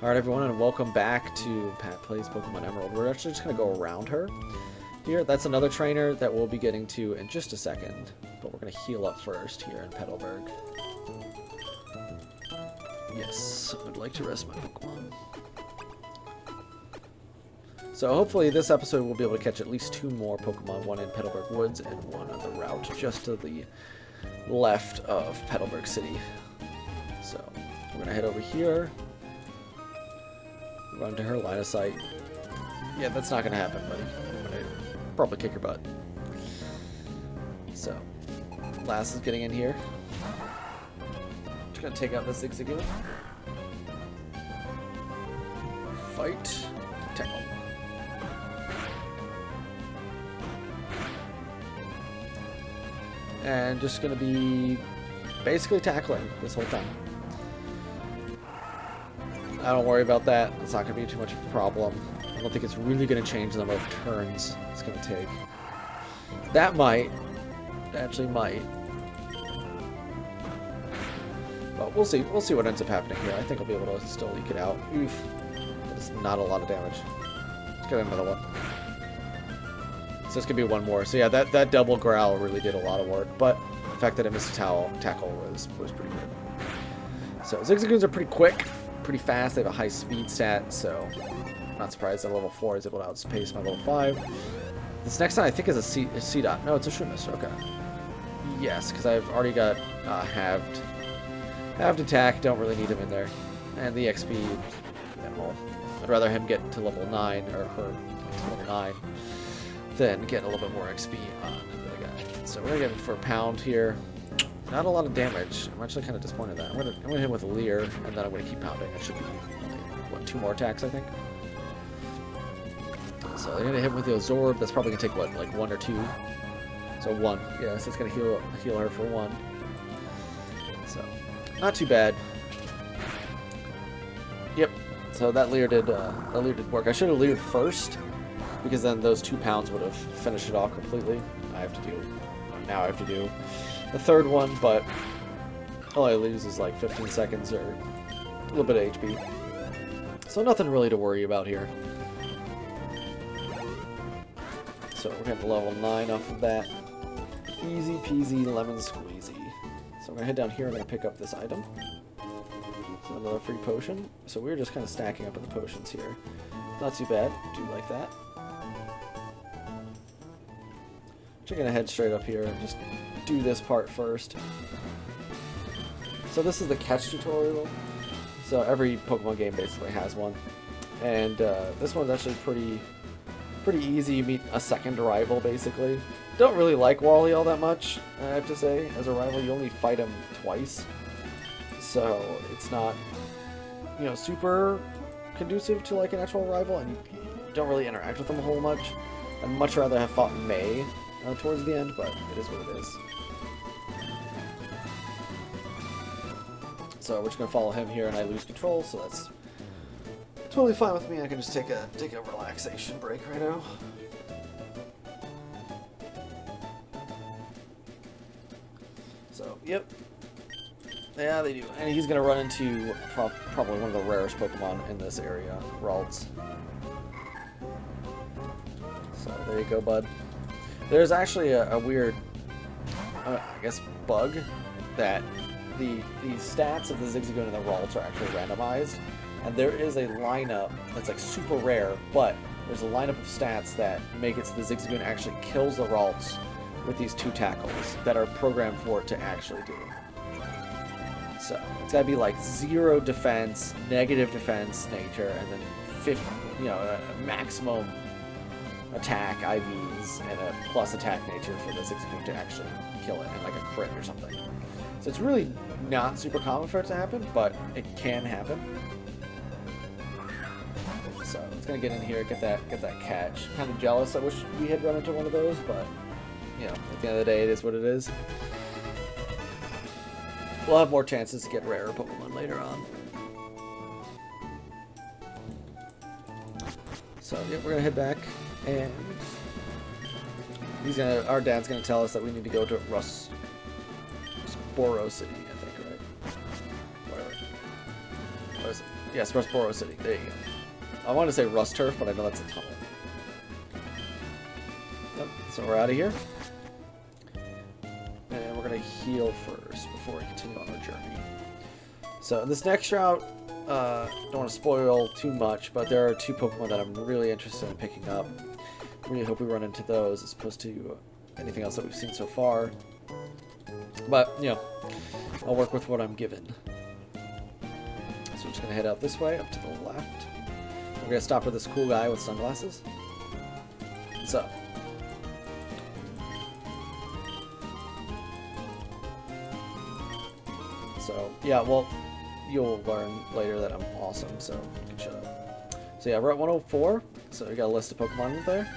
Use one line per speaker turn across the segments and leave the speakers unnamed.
Alright everyone, and welcome back to Pat Plays Pokemon Emerald. We're actually just going to go around her here. That's another trainer that we'll be getting to in just a second. But we're going to heal up first here in Petalburg. Yes, I'd like to rest my Pokemon. So hopefully this episode we'll be able to catch at least 2 more Pokemon. One in Petalburg Woods and one on the route just to the left of Petalburg City. So we're going to head over here. Run to her line of sight. Yeah, that's not gonna happen, buddy. I'm gonna probably kick her butt. So, Lass is getting in here. Just gonna take out this Zigzagoon. Fight. Tackle. And just gonna be basically tackling this whole time. I don't worry about that. It's not going to be too much of a problem. I don't think it's really going to change the number of turns it's going to take. That might. It actually might. But we'll see. We'll see what ends up happening here. I think I'll be able to still eke it out. Oof. That's not a lot of damage. Let's get another one. So this could be one more. So yeah, that double growl really did a lot of work. But the fact that it missed a tackle was pretty good. So Zigzagoons are pretty quick. Pretty fast. They have a high speed stat, so I'm not surprised that level 4 is able to outspace my level 5. This next one I think is a C dot. No, it's a Shroomish. Okay. Yes, because I've already got halved attack. Don't really need him in there. And the XP minimal. I'd rather him get to level 9 or her to level 9 than get a little bit more XP on the guy. So we're gonna get him for a pound here. Not a lot of damage. I'm actually kind of disappointed in that. I'm gonna hit him with a Leer, and then I'm gonna keep pounding. It should be what, 2 more attacks, I think. So they're gonna hit him with the Absorb. That's probably gonna take what, like 1 or 2. So 1. Yeah, so it's gonna heal her for 1. So not too bad. Yep. So that Leer did work. I should have Leered first, because then those 2 pounds would have finished it off completely. Now I have to do the third one, but all I lose is like 15 seconds or a little bit of HP. So nothing really to worry about here. So we're going to level 9 off of that. Easy peasy lemon squeezy. So I'm going to head down here. I'm going to pick up this item. So another free potion. So we're just kind of stacking up in the potions here. Not too bad. Do like that. Just going to head straight up here and just do this part first. So this is the catch tutorial. So every Pokemon game basically has one, and this one's actually pretty easy. You meet a second rival basically. Don't really like Wally all that much, I have to say. As a rival, you only fight him twice, so it's not, you know, super conducive to like an actual rival, and you don't really interact with them a whole much. I'd much rather have fought May towards the end, but it is what it is. So we're just gonna follow him here, and I lose control, so that's totally fine with me. I can just take a relaxation break right now. So yep, yeah, they do, and he's gonna run into probably one of the rarest Pokemon in this area, Ralts. So there you go, bud. There's actually a weird, I guess, bug that the stats of the Zigzagoon and the Ralts are actually randomized, and there is a lineup that's like super rare, but there's a lineup of stats that make it so the Zigzagoon actually kills the Ralts with these 2 tackles that are programmed for it to actually do. So it's gotta be like 0 defense, negative defense nature, and then 50, you know, a maximum attack IVs and a plus attack nature for the Zigzagoon to actually kill it, and like a crit or something. So it's really not super common for it to happen, but it can happen. So it's gonna get in here, get that catch. Kind of jealous. I wish we had run into one of those, but you know, at the end of the day, it is what it is. We'll have more chances to get rarer Pokemon later on. So yeah, we're gonna head back, and our dad's gonna tell us that we need to go to Boro City, I think, right? Whatever. What is it? Yes, Rustboro City. There you go. I want to say Rust Turf, but I know that's a tunnel. Yep, so we're out of here. And we're going to heal first before we continue on our journey. So this next route, don't want to spoil too much, but there are 2 Pokemon that I'm really interested in picking up. Really hope we run into those as opposed to anything else that we've seen so far. But, you know, I'll work with what I'm given. So I'm just going to head out this way, up to the left. We're going to stop with this cool guy with sunglasses. What's up? So, yeah, well, you'll learn later that I'm awesome, so you can shut up. So yeah, we're at 104, so we got a list of Pokemon in there.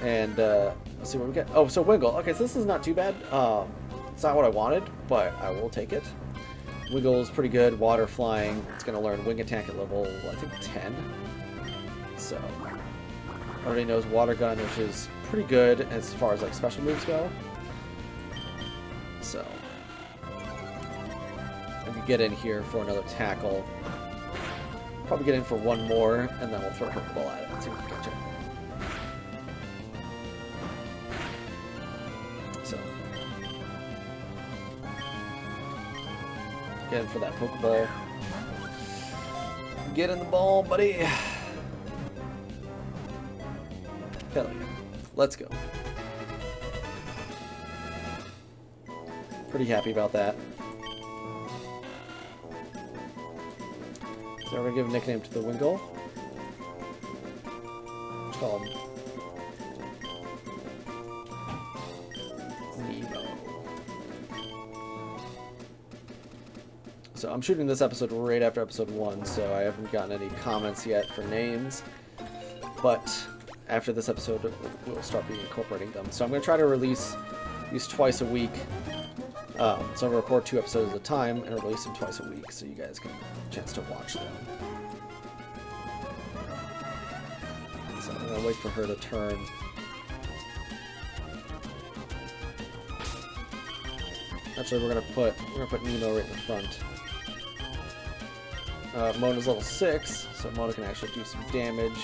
And, let's see what we get. Oh, so Wingull. Okay, so this is not too bad. It's not what I wanted, but I will take it. Wingull is pretty good. Water flying. It's going to learn Wing Attack at level, I think, 10. So, already knows Water Gun, which is pretty good as far as, like, special moves go. So, if we get in here for another tackle, probably get in for one more, and then we'll throw a Pokeball at it and see if we can catch it. So, get in for that Pokeball. Get in the ball, buddy. Hell yeah. Let's go. Pretty happy about that. So we're going to give a nickname to the Wingull. Call him Nemo. So I'm shooting this episode right after episode 1, so I haven't gotten any comments yet for names. But after this episode, we'll start incorporating them. So I'm going to try to release these twice a week. So I'm going to record 2 episodes at a time and release them twice a week so you guys can have a chance to watch them. So I'm going to wait for her to turn. Actually, we're going to put Nemo right in the front. Mona's level 6, so Mona can actually do some damage.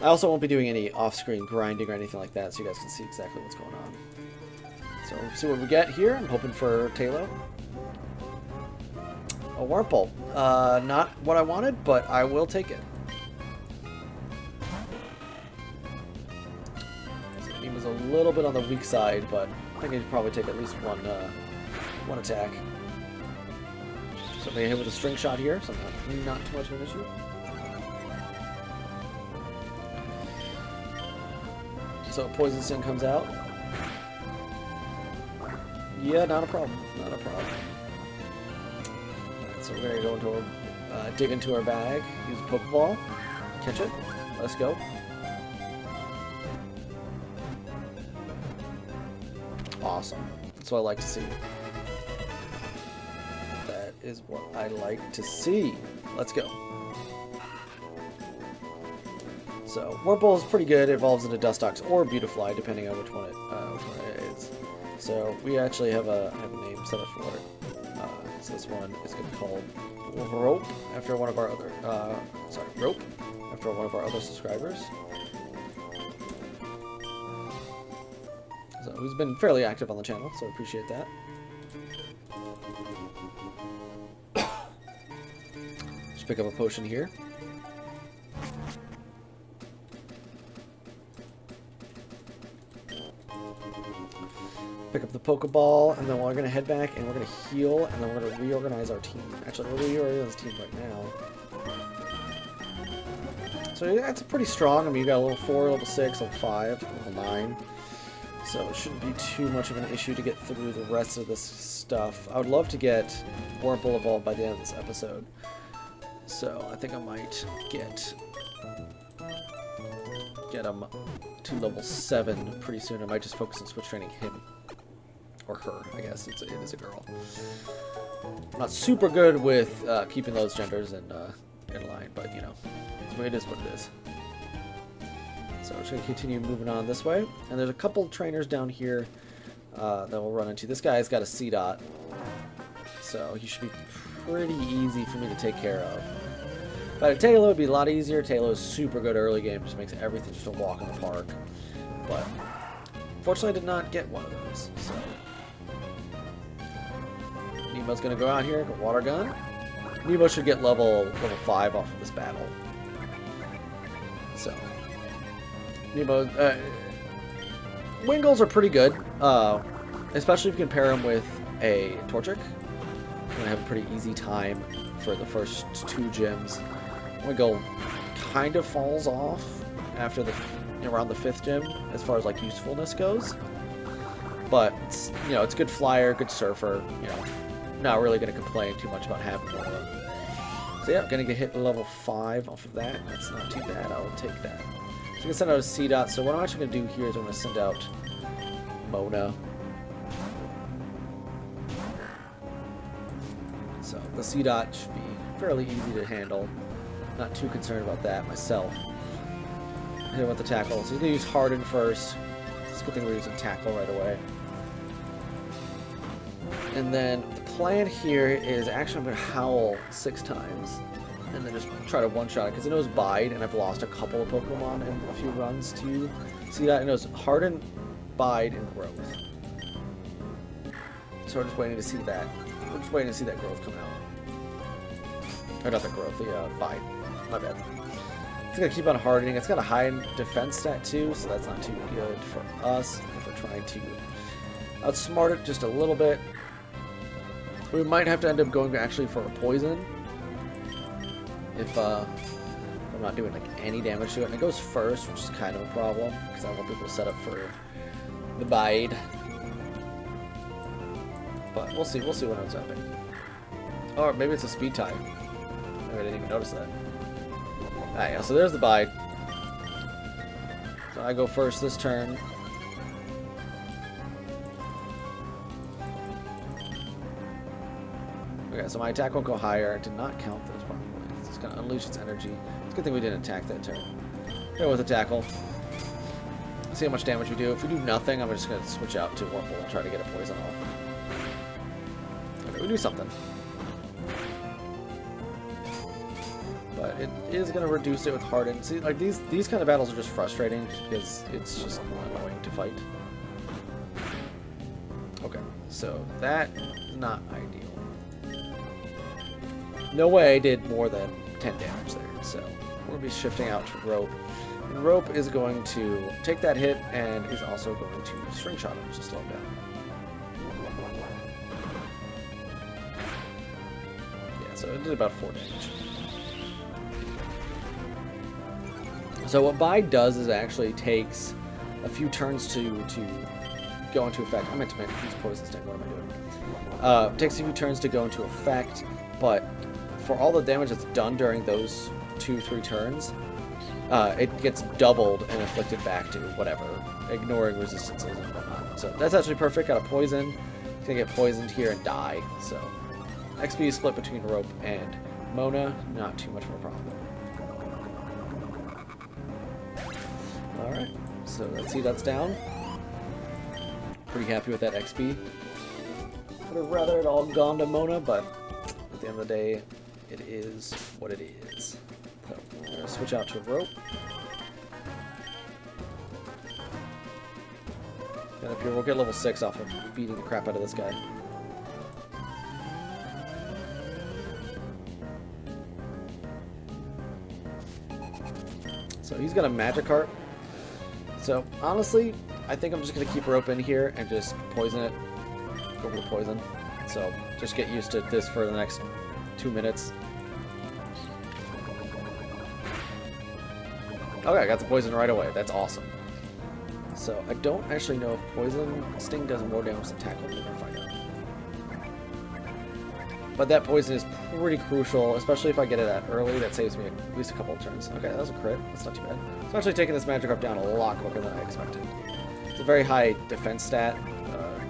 I also won't be doing any off-screen grinding or anything like that, so you guys can see exactly what's going on. So we'll see what we get here. I'm hoping for Tailo. A Wurmple. Not what I wanted, but I will take it. So he was a little bit on the weak side, but I think he'd probably take at least one attack. So I'm going to hit with a string shot here, so not too much of an issue. So Poison Sting comes out. Yeah, not a problem. Not a problem. Alright, so we're going to go into our, dig into our bag, use a Pokeball, catch it. Let's go. Awesome. That's what I like to see. That is what I like to see. Let's go. So, Wurmple is pretty good. It evolves into Dustox or Beautifly, depending on which one it is. So, we actually have a name set up for it. So this one is going to be called Rope, after one of our other, Rope, after one of our other subscribers. So, who's been fairly active on the channel, so I appreciate that. Just pick up a potion here. Pick up the Pokeball, and then we're going to head back, and we're going to heal, and then we're going to reorganize our team. Actually, we'll reorganize the team right now. So yeah, it's pretty strong. I mean, you got a level 4, level 6, level 5, level 9. So it shouldn't be too much of an issue to get through the rest of this stuff. I would love to get Wurmple evolved by the end of this episode. So I think I might get him to level 7 pretty soon. I might just focus on switch training him. Or her, I guess. It is a girl. I'm not super good with keeping those genders in line, but, you know, it is what it is. So we're just going to continue moving on this way. And there's a couple trainers down here that we'll run into. This guy's got a C-Dot, so he should be pretty easy for me to take care of. If I had Taylor, it would be a lot easier. Taylor's super good early game, just makes everything just a walk in the park. But fortunately, I did not get one of those. So Nemo's gonna go out here, go water gun. Nemo should get level 5 off of this battle. So Nemo, Wingles are pretty good, especially if you can pair them with a Torchic. You're gonna have a pretty easy time for the first 2 gyms. Wingle kind of falls off after around the 5th gym as far as like usefulness goes, but it's, it's good flyer, good surfer. Not really gonna complain too much about having one of them. So yeah, gonna get hit level 5 off of that. That's not too bad. I'll take that. So I'm gonna send out a C dot. So what I'm actually gonna do here is I'm gonna send out Mona. So the C dot should be fairly easy to handle. Not too concerned about that myself. Hit him with the tackle. So he's gonna use Harden first. It's a good thing we're using tackle right away. And then the plan here is actually I'm gonna howl 6 times, and then just try to one-shot it because it knows Bide, and I've lost a couple of Pokemon in a few runs to see that. It knows Harden, Bide, and Growth. So we're just waiting to see that. We're just waiting to see that Growth come out. Or not the Growth, the Bide. My bad. It's gonna keep on hardening. It's got a high defense stat too, so that's not too good for us if we're trying to outsmart it just a little bit. We might have to end up going actually for a poison if I'm not doing like any damage to it. And it goes first, which is kind of a problem because I want people to set up for the Bide. But we'll see. We'll see what ends up happening. Or maybe it's a speed tie. Maybe I didn't even notice that. Ah, yeah, so there's the Bide. So I go first this turn. Okay, so my attack won't go higher. I did not count those probably. It's going to unleash its energy. It's a good thing we didn't attack that turn. Go with a tackle. See how much damage we do. If we do nothing, I'm just going to switch out to Wurmple and try to get a poison off. Okay, we do something. But it is going to reduce it with Harden. See, like these kind of battles are just frustrating because it's just annoying to fight. Okay, so that is not ideal. No way I did more than 10 damage there, so we'll be shifting out to Rope. And Rope is going to take that hit and is also going to String Shot him to slow him down. Yeah, so it did about 4 damage. So what Bide does is it actually takes a few turns to go into effect. I meant to use Poison Sting, what am I doing? Takes a few turns to go into effect, but for all the damage that's done during those 2-3 turns, it gets doubled and inflicted back to whatever, ignoring resistances and whatnot. So that's actually perfect. Got a poison. He's gonna get poisoned here and die. So XP is split between Rope and Mona. Not too much of a problem. Alright, so let's see, that's down. Pretty happy with that XP. Would have rather it all gone to Mona, but at the end of the day, it is what it is. So we're going to switch out to Rope. Get up here, we'll get level 6 off of beating the crap out of this guy. So he's got a Magikarp. So honestly, I think I'm just going to keep Rope in here and just poison it. Go for the poison. So just get used to this for the next 2 minutes. Okay, I got the poison right away. That's awesome. So I don't actually know if Poison Sting does more damage than Tackle. We're gonna find out. But that poison is pretty crucial, especially if I get it out early. That saves me at least a couple of turns. Okay, that was a crit. That's not too bad. It's actually taking this Magikarp down a lot quicker than I expected. It's a very high defense stat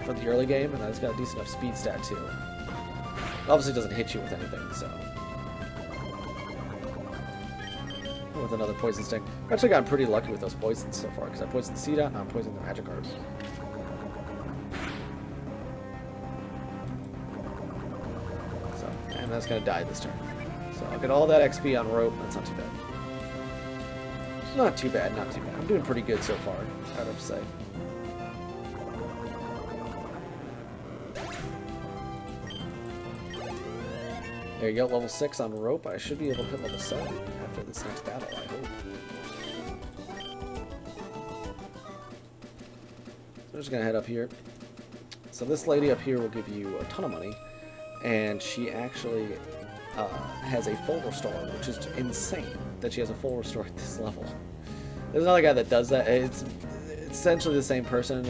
for the early game, and it's got a decent enough speed stat too. It obviously doesn't hit you with anything, so. With another Poison Sting. I've actually gotten pretty lucky with those poisons so far, because I poisoned the Seedot and I'm poisoning the Magikarp. So, and that's going to die this turn. So I'll get all that XP on rope. That's not too bad. Not too bad, not too bad. I'm doing pretty good so far, I'd have to say. There you go, level 6 on rope. I should be able to hit level 7 after this next battle, I hope. So I'm just going to head up here. So this lady up here will give you a ton of money, and she actually has a full restore, which is insane that she has a full restore at this level. There's another guy that does that. It's essentially the same person.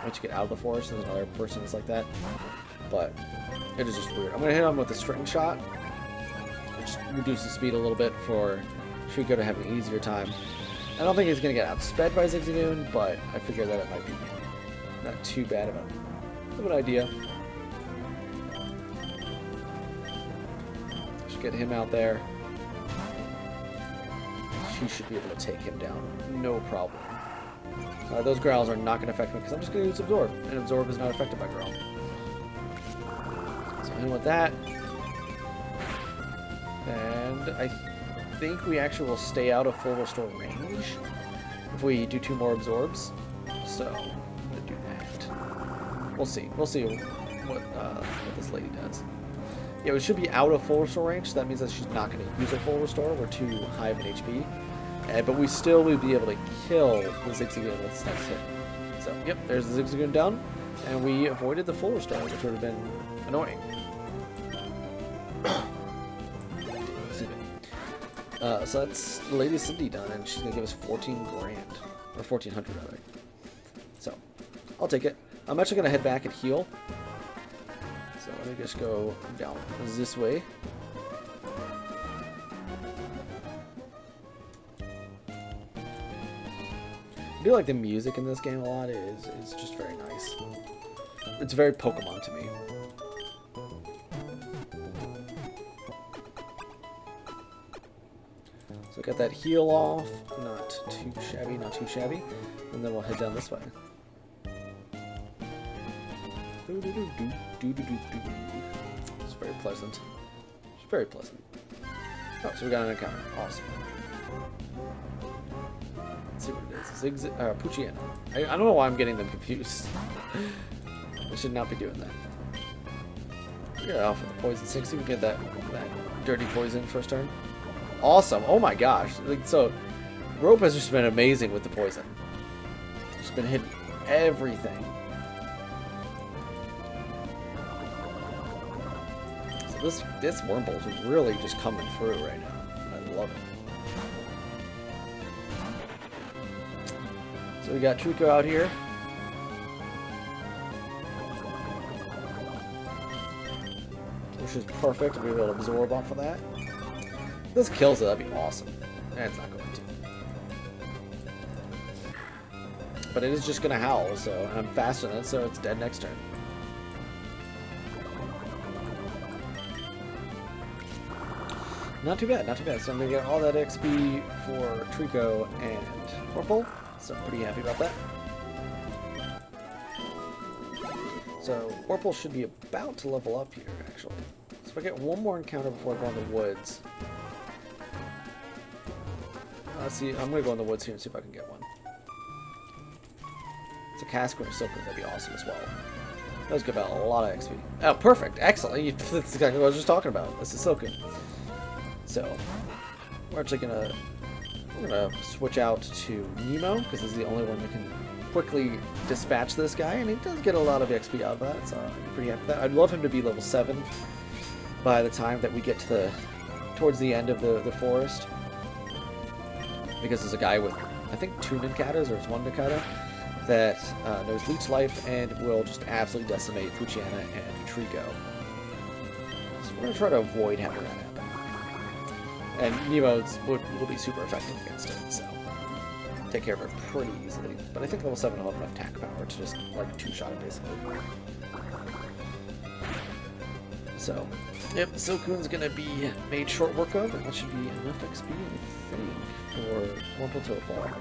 Once you get out of the forest, there's another person that's like that. But it is just weird. I'm going to hit him with a string shot, which reduces speed a little bit for Trico to have an easier time. I don't think he's going to get outsped by Zigzagoon, but I figure that it might be not too bad of an idea. Should get him out there. She should be able to take him down. No problem. Those growls are not going to affect me because I'm just going to use Absorb. And Absorb is not affected by growl. So in with that. And I think we actually will stay out of full restore range if we do 2 more Absorbs. So I'm going to do that. We'll see. We'll see what this lady does. Yeah, we should be out of full restore range, so that means that she's not going to use her full restore. We're too high of an HP. But we still will be able to kill the Zigzagoon with this next hit. So, yep, there's the Zigzagoon down. And we avoided the full restore, which would have been annoying. Excuse me. So that's Lady Cindy done, and she's going to give us 14 grand. Or 1,400, rather. So, I'll take it. I'm actually going to head back and heal. So let me just go down this way. I do like the music in this game a lot. It's just very nice. It's very Pokemon to me. So got that heal off. Not too shabby, not too shabby. And then we'll head down this way. It's very pleasant. It's very pleasant. Oh, so we got an encounter. Awesome. Let's see what it is. Pucciano. I don't know why I'm getting them confused. I should not be doing that. Get off with the poison 60. We get that dirty poison first turn. Awesome. Oh my gosh. So, Rope has just been amazing with the poison. Just been hitting everything. So this Wormbolt is really just coming through right now. I love it. So we got Trico out here. Which is perfect. We'll be able to absorb off of that. If this kills it, that'd be awesome. It's not going to. But it is just going to howl, so I'm faster than it, so it's dead next turn. Not too bad, not too bad. So I'm going to get all that XP for Trico and Purple. So I'm pretty happy about that. So Purple should be about to level up here, actually. So if I get one more encounter before I go in the woods. Let's see, I'm going to go in the woods here and see if I can get one. It's a Casco or Silken, that'd be awesome as well. That was give out a lot of XP. Oh, perfect, excellent. That's exactly what I was just talking about. This is Silken. So, we're actually gonna switch out to Nemo, because he's the only one that can quickly dispatch this guy, and he does get a lot of XP out of that, so I'm pretty happy with that. I'd love him to be level 7 by the time that we get to towards the end of the forest, because there's a guy with, I think, 2 Ninkatas, or it's 1 Ninkata, that knows Leech Life and will just absolutely decimate Pucciana and Trico. So we're going to try to avoid having that happen. And Nemo will be super effective against it, so take care of it pretty easily. But I think level 7 will have enough attack power to just, like, 2-shot it, basically. So, yep, Silcoon's going to be made short work of, and that should be enough XP, I think, for Wurmple to evolve.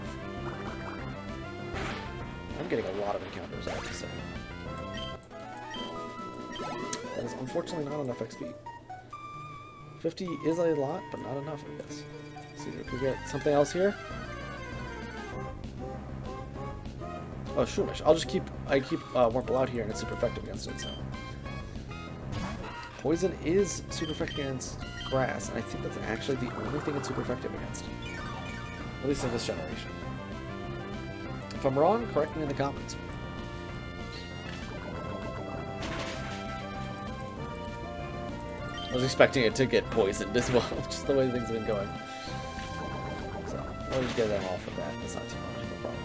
I'm getting a lot of encounters, I have to say. That is unfortunately not enough XP. 50 is a lot, but not enough, I guess. Let's see if we get something else here. Oh, Shroomish. I keep Wurmple out here, and it's super effective against it, so. Poison is super effective against grass, and I think that's actually the only thing it's super effective against. At least in this generation. If I'm wrong, correct me in the comments. I was expecting it to get poisoned as well, just the way things have been going. So, we'll just get them off of that. That's not too much of a problem.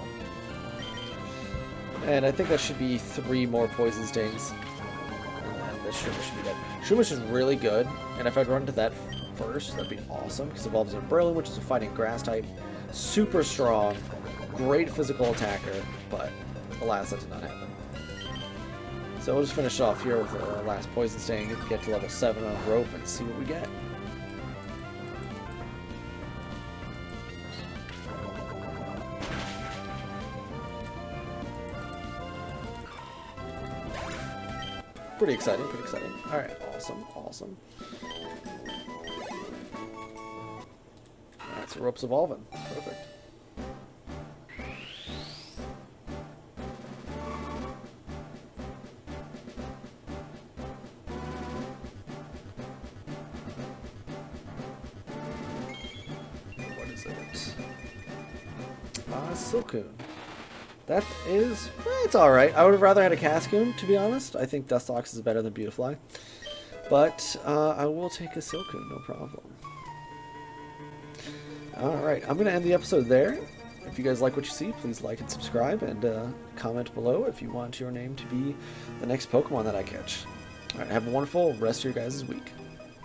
And I think that should be 3 more poison stings. And then this Shroomish should be dead. Shroomish is really good, and if I'd run to that first, that'd be awesome, because it evolves into Berlin, which is a fighting grass type. Super strong, great physical attacker, but alas, that did not happen. So we'll just finish off here with the last poison sting, get to level 7 on rope, and see what we get. Pretty exciting, pretty exciting. Alright, awesome, awesome. Alright, so rope's evolving. Perfect. What is it? Silcoon. That is, it's alright. I would have rather had a Cascoon, to be honest. I think Dustox is better than Beautifly. But I will take a Silcoon, no problem. Alright, I'm going to end the episode there. If you guys like what you see, please like and subscribe, and comment below if you want your name to be the next Pokemon that I catch. Alright, have a wonderful rest of your guys' week.